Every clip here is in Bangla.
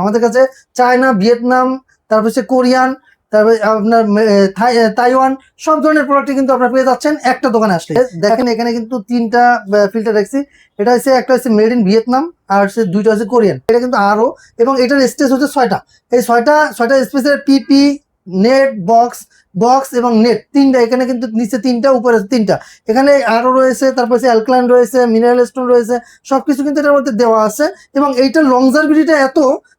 আমাদের কাছে চায়না, ভিয়েতনাম, তারপর হচ্ছে কোরিয়ান, তারপরে আপনার তাইওয়ান সব ধরনের প্রোডাক্ট কিন্তু আপনারা পেয়ে যাচ্ছেন একটা দোকানে আসলে। দেখেন এখানে কিন্তু তিনটা ফিল্টার রাখছি। এটা হচ্ছে একটা হচ্ছে মেড ইন ভিয়েতনাম, আর হচ্ছে দুইটা হচ্ছে কোরিয়ান। এটা কিন্তু আরো, এবং এটার স্টেজ হচ্ছে 6টা। এই ছয়টা স্পেসের পিপি, নেট, বক্স এবং নেট তিনটা। এখানে কিন্তু নিচে তিনটা, উপরে তিনটা। এখানে আরো রয়েছে, তারপর হচ্ছে অ্যালকালাইন রয়েছে, মিনারেল স্টোন রয়েছে, সবকিছু কিন্তু এটার মধ্যে দেওয়া আছে। এবং এইটার লংজারভিটিটা এত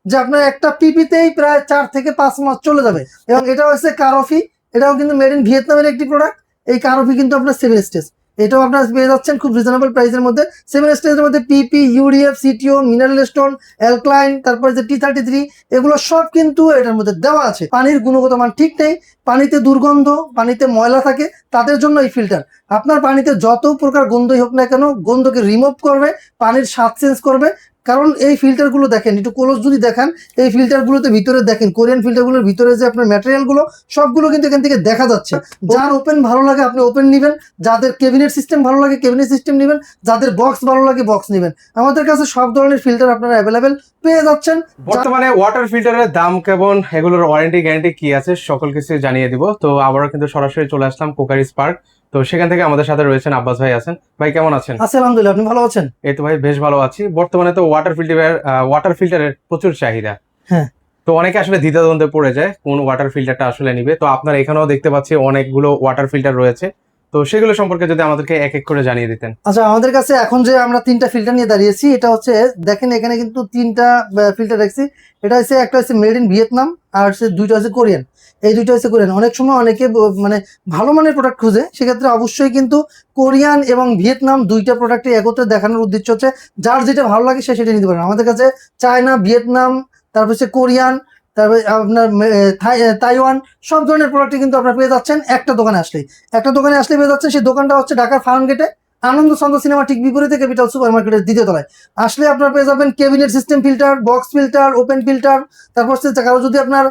যে আপনার একটা পিপিতেই প্রায় 4 থেকে 5 মাস চলে যাবে। এবং এটা হচ্ছে কারফি, এটাও কিন্তু মেড ইন ভিয়েতনামের একটি প্রোডাক্ট। এই কারফি কিন্তু আপনার 7 স্টেজ, এটাও আপনার পেয়ে যাচ্ছেন খুব রিজনেবল প্রাইসের মধ্যে। 7 স্টেজের মধ্যে PP, UDF, CTO, mineral stone, alkaline, তারপর যে T33, এগুলো সব কিন্তু এটার মধ্যে দেওয়া আছে। পানির গুণগত মান ঠিক নেই, পানিতে দুর্গন্ধ, পানিতে ময়লা থাকে, তাদের জন্য এই ফিল্টার। আপনার পানিতে যত প্রকার গন্ধই হোক না কেন, গন্ধকে রিমুভ করবে, পানির স্বাদ চেঞ্জ করবে। কারণ এই ফিল্টারগুলো দেখেন, একটু ক্লোজ যদি দেখেন, এই ফিল্টারগুলোতে ভিতরে দেখেন, কোরিয়ান ফিল্টারগুলোর ভিতরে যে আপনার ম্যাটেরিয়ালগুলো সবগুলো কিন্তু এখান থেকে দেখা যাচ্ছে। যার ওপেন ভালো লাগে আপনি ওপেন নেবেন, যাদের কেবিনেট সিস্টেম ভালো লাগে কেবিনেট সিস্টেম নেবেন, যাদের বক্স ভালো লাগে বক্স নেবেন। আমাদের কাছে সব ধরনের ফিল্টার আপনারা অ্যাভেলেবেল পেয়ে যাচ্ছেন। বর্তমানে ওয়াটার ফিল্টারের দাম কেমন, এগুলোর ওয়ারেন্টি গ্যারান্টি কি আছে, সকল কিছু জানিয়ে দিব। তো আবারও কিন্তু সরাসরি চলে আসলাম কোকারি স্পার্ক। তো সেখান থেকে আমাদের সাথে রয়েছেন আব্বাস ভাই আছেন। ভাই কেমন আছেন? আছি আলহামদুলিল্লাহ, আপনি ভালো আছেন? এই তো ভাই বেশ ভালো আছি। বর্তমানে তো ওয়াটার ফিল্টারের প্রচুর চাহিদা। হ্যাঁ, তো অনেকে আসলে দ্বিধাদ্বন্দ্বে পড়ে যায় কোন ওয়াটার ফিল্টারটা আসলে নিবে। তো আপনার এখানেও দেখতে পাচ্ছি অনেকগুলো ওয়াটার ফিল্টার রয়েছে, তো সেগুলো সম্পর্কে যদি আমাদেরকে এক এক করে জানিয়ে দিতেন। আচ্ছা, আমাদের কাছে এখন যে আমরা তিনটা ফিল্টার নিয়ে দাঁড়িয়েছি, এটা হচ্ছে দেখেন এখানে কিন্তু তিনটা ফিল্টার রাখছি। এটা হচ্ছে একটা হচ্ছে মেড ইন ভিয়েতনাম, আর হচ্ছে দুইটা হচ্ছে কোরিয়ান। এই দুইটা হচ্ছে কোরিয়ান। অনেক সময় অনেকে মানে ভালো মানের প্রোডাক্ট খুঁজে, সেক্ষেত্রে অবশ্যই কিন্তু কোরিয়ান এবং ভিয়েতনাম দুইটা প্রোডাক্টই একত্রে দেখানোর উদ্দেশ্য হচ্ছে যার যেটা ভালো লাগে সে সেটা নিতে পারেন। আমাদের কাছে চায়না, ভিয়েতনাম, তারপর হচ্ছে কোরিয়ান, তারপরে আপনার তাইওয়ান সব ধরনের প্রোডাক্টই কিন্তু আপনারা পেয়ে যাচ্ছেন একটা দোকানে আসলেই। একটা দোকানে আসলে পেয়ে যাচ্ছেন, সেই দোকানটা হচ্ছে ঢাকার ফার্ম গেটে, আনন্দ চন্দ্র সিনেমা ঠিক বিপরীতে ক্যাপিটাল সুপার মার্কেটের দ্বিতীয় তলায়। আসলে আপনারা পেয়ে যাবেন cabinet system filter, box filter, open filter. তারপর হচ্ছে কারো যদি আপনার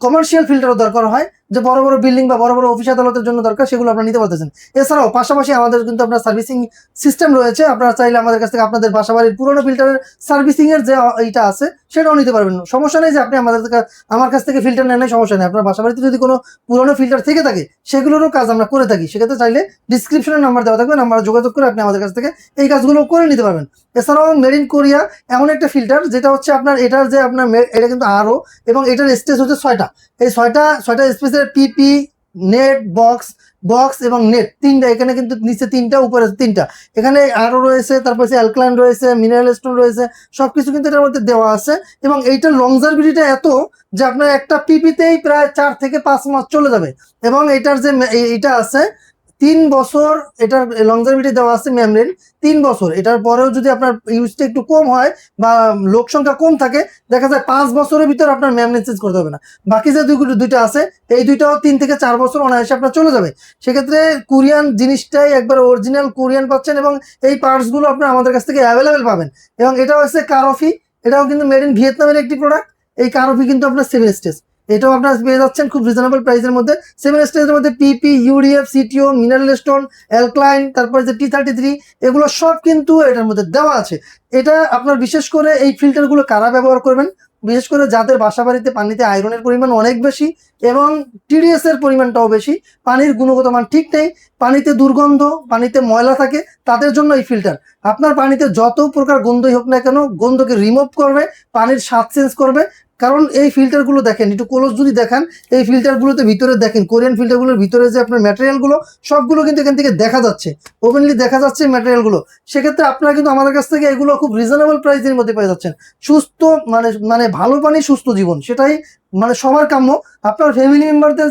কমার্শিয়াল ফিল্টারও দরকার হয়, যে বড় বড় বিল্ডিং বা বড় বড় অফিস আদালতের জন্য দরকার, সেগুলো আপনারা নিতে পারতেছেন। এছাড়াও পাশাপাশি আমাদের কিন্তু আপনার সার্ভিসিং সিস্টেম রয়েছে। আপনারা চাইলে আমাদের কাছ থেকে আপনাদের বাসাবাড়ির পুরোনো ফিল্টারের সার্ভিসিং এর যে এইটা আছে সেটাও নিতে পারবেন। সমস্যা নেই যে আপনি আমার কাছ থেকে ফিল্টার নেন, সমস্যা নেই। আপনার বাসাবাড়িতে যদি কোনো পুরোনো ফিল্টার থেকে থাকে, সেগুলোরও কাজ আমরা করে থাকি। সেক্ষেত্রে চাইলে ডিসক্রিপশনে নাম্বার দেওয়া থাকবে, নাম্বারে যোগাযোগ করে আপনি আমাদের কাছ থেকে এই কাজগুলো করে নিতে পারবেন। এছাড়াও মেড ইন কোরিয়া এমন একটা ফিল্টার, যেটা হচ্ছে আপনার এটার যে আপনার এটা কিন্তু আরো, এবং এটার স্টেজ হচ্ছে 6টা। এই ছয়টা স্পেসের পিপি, নেট, বক্স এবং নেট তিনটা। এখানে কিন্তু নিচে তিনটা, উপরে তিনটা। এখানে আরো রয়েছে, তারপর হচ্ছে অ্যালকালাইন রয়েছে, মিনারেল স্টোন রয়েছে, সবকিছু কিন্তু এটার মধ্যে দেওয়া আছে। এবং এইটার লংজারভিটিটা এত যে আপনার একটা পিপিতেই প্রায় 4 থেকে 5 মাস চলে যাবে। এবং এটার যে এইটা আছে 3 বছর, এটার লংজারভিটি দেওয়া আছে মেমব্রেন 3 বছর। এটার পরেও যদি আপনার ইউজটা একটু কম হয় বা লোক সংখ্যা কম থাকে, দেখা যায় 5 বছরের ভিতর আপনার মেমব্রেন চেঞ্জ করতে হবে না। বাকি যে দুইটা আছে, এই দুইটাও 3 থেকে 4 বছর অনায়াসে আপনার চলে যাবে। সেক্ষেত্রে কোরিয়ান জিনিসটাই একবার অরিজিনাল কোরিয়ান পাচ্ছেন, এবং এই পার্টসগুলো আপনার আমাদের কাছ থেকে অ্যাভেলেবেল পাবেন। এবং এটা হচ্ছে কারফি, এটাও কিন্তু মেড ইন ভিয়েতনামের একটি প্রোডাক্ট। এই কারফি কিন্তু আপনার 7 স্টেজ, এটাও আপনার পেয়ে যাচ্ছেন খুব রিজনেবল প্রাইসের মধ্যে। 7 স্টেজের মধ্যে PP, UDF, CTO, mineral stone, alkaline, তারপর যে T33, এগুলো সব কিন্তু এটার মধ্যে দেওয়া আছে। এটা আপনার বিশেষ করে এই ফিল্টারগুলো কারা ব্যবহার করবেন, বিশেষ করে যাদের বাসা বাড়িতে পানিতে আয়রনের পরিমাণ অনেক বেশি এবং টিডিএস এর পরিমাণটাও বেশি, পানির গুণগত মান ঠিক নেই, পানিতে দুর্গন্ধ, পানিতে ময়লা থাকে, তাদের জন্য এই ফিল্টার। আপনার পানিতে যত প্রকার গন্ধই হোক না কেন, গন্ধকে রিমুভ করবে, পানির স্বাদ চেঞ্জ করবে। কারণ এই ফিল্টারগুলো দেখেন, একটু ক্লোজ যদি দেখেন, এই ফিল্টারগুলোতে ভিতরে দেখেন, কোরিয়ান ফিল্টারগুলোর ভিতরে যে আপনার ম্যাটেরিয়ালগুলো সবগুলো কিন্তু এখান থেকে দেখা যাচ্ছে, ওপেনলি দেখা যাচ্ছে ম্যাটেরিয়ালগুলো। সেক্ষেত্রে আপনারা কিন্তু আমাদের কাছ থেকে এগুলো খুব রিজনেবল প্রাইসের মধ্যে পেয়ে যাচ্ছেন। সুস্থ মানে ভালো পানি সুস্থ জীবন, সেটাই মানে সবার কাম্য। আপনার ফ্যামিলি মেম্বারদের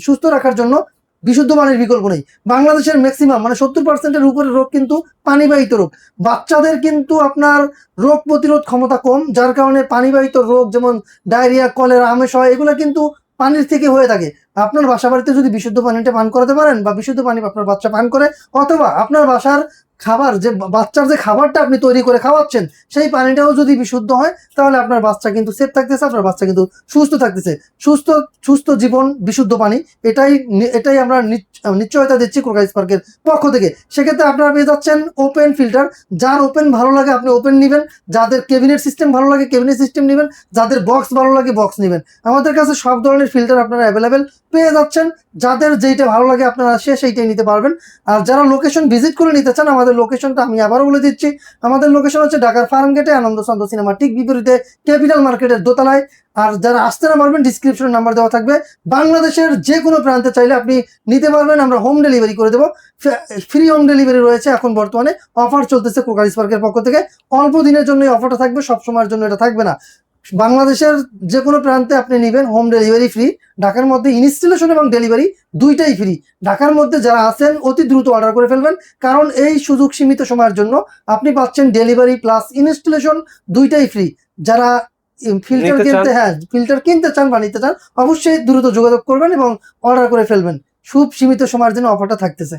সুস্থ রাখার জন্য বিশুদ্ধ পানির বিকল্প নেই। বাংলাদেশের ম্যাক্সিমাম মানে 70%-এর উপরে রোগ কিন্তু পানিবাহিত রোগ। বাচ্চাদের কিন্তু আপনার রোগ প্রতিরোধ ক্ষমতা কম, যার কারণে পানিবাহিত রোগ যেমন ডায়রিয়া, কলেরা, আমাশয়, এগুলো কিন্তু পানির থেকে হয়ে থাকে। আপনার বাসা বাড়িতে যদি বিশুদ্ধ পানিটা পান করাতে পারেন, বা বিশুদ্ধ পানি আপনার বাচ্চা পান করে, অথবা আপনার বাসার খাবার যে বাচ্চার যে খাবারটা আপনি তৈরি করে খাওয়াচ্ছেন সেই পানিটাও যদি বিশুদ্ধ হয় তাহলে আপনার বাচ্চা কিন্তু সেফ থাকতেছে, আপনার বাচ্চা কিন্তু সুস্থ থাকতেছে। সুস্থ সুস্থ জীবন বিশুদ্ধ পানি, এটাই আমরা নিশ্চয়তা দিচ্ছি ক্রোকার স্পার্কের পক্ষ থেকে। সেক্ষেত্রে আপনারা পেয়ে যাচ্ছেন ওপেন ফিল্টার। যার ওপেন ভালো লাগে আপনি ওপেন নেবেন, যাদের কেবিনেট সিস্টেম ভালো লাগে কেবিনেট সিস্টেম নেবেন, যাদের বক্স ভালো লাগে বক্স নেবেন। আমাদের কাছে সব ধরনের ফিল্টার আপনারা অ্যাভেলেবেল পেয়ে যাচ্ছেন। যাদের যেইটা ভালো লাগে আপনারা সেইটাই নিতে পারবেন। আর যারা লোকেশন ভিজিট করে নিতে চান, আমাদের লোকেশনটা আমি আবারও বলে দিচ্ছি। আমাদের লোকেশন হচ্ছে ঢাকার ফার্মগেটে আনন্দ চন্দ্র সিনেমা ঠিক বিপরীতে ক্যাপিটাল মার্কেটের দোতলায়। আর যারা আসতে না পারবেন ডিসক্রিপশনে নাম্বার দেওয়া থাকবে। বাংলাদেশের যে কোনো প্রান্তে চাইলে আপনি নিতে পারবেন, আমরা হোম ডেলিভারি করে দেবো। ফ্রি হোম ডেলিভারি রয়েছে এখন বর্তমানে, অফার চলতেছে ক্রোকার স্পার্কের পক্ষ থেকে। অল্প দিনের জন্য এই অফারটা থাকবে, সব সময়ের জন্য এটা থাকবে না। বাংলাদেশের যে কোনো প্রান্তে আপনি নেবেন, হোম ডেলিভারি ফ্রি। ঢাকার মধ্যে ইনস্টলেশন এবং ডেলিভারি দুইটাই ফ্রি। ঢাকার মধ্যে যারা আছেন অতি দ্রুত অর্ডার করে ফেলবেন, কারণ এই সুযোগ সীমিত সময়ের জন্য আপনি পাচ্ছেন ডেলিভারি প্লাস ইনস্টলেশন দুইটাই ফ্রি। যারা ফিল্টার নিতে চান? ফিল্টার কিনতে চান বা নিতে চান, অবশ্যই দ্রুত যোগাযোগ করবেন এবং অর্ডার করে ফেলবেন। খুব সীমিত সময়ের জন্য অফারটা থাকতেছে।